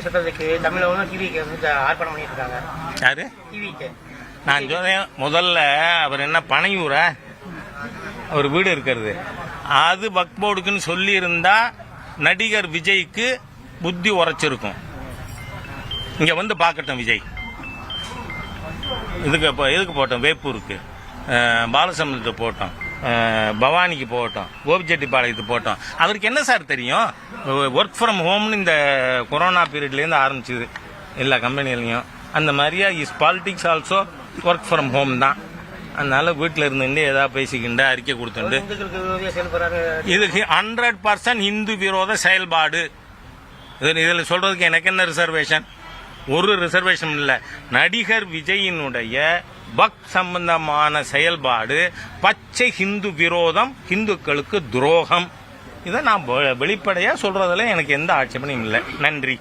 சொல்றதுக்கு தமிழக டிவிக்கு ஆர்ப்பாட்டம் பண்ணிட்டு இருக்காங்க. யாரு? டிவிக்கு. நான் சொன்னேன் முதல்ல அவர் என்ன பனையூரா அவர் வீடு இருக்கிறது அது வக்ஃப் போர்டுக்குன்னு சொல்லி இருந்தா நடிகர் விஜய்க்கு புத்தி உரைச்சிருக்கும். இங்க வந்து பார்க்கட்டும் விஜய். எதுக்கு போட்டோம்? வேப்பூருக்கு, பாலசமுத்திரத்தை போட்டோம், பவானிக்கு போட்டோம், கோபிச்செட்டிப்பாளையத்துக்கு போட்டோம். அவருக்கு என்ன சார் தெரியும்? ஒர்க் ஃப்ரம் ஹோம்னு இந்த கொரோனா பீரியட்லேருந்து ஆரம்பிச்சுது எல்லா கம்பெனிலையும். அந்த மாதிரியா is politics also work from home தான். அதனால வீட்டில் இருந்துட்டு ஏதாவது பேசிக்கிண்டு அறிக்கை கொடுத்துட்டு இதுக்கு 100% இந்து விரோத செயல்பாடு. இதில் சொல்றதுக்கு எனக்கு என்ன ரிசர்வேஷன்? ஒரு ரிசர்வேஷன் இல்லை. நடிகர் விஜயினுடைய வக்ஃப் சம்பந்தமான செயல்பாடு பச்சை ஹிந்து விரோதம், ஹிந்துக்களுக்கு துரோகம். இதை நான் வெளிப்படையா சொல்றதுல எனக்கு எந்த ஆட்சேபனையும் இல்லை. நன்றி.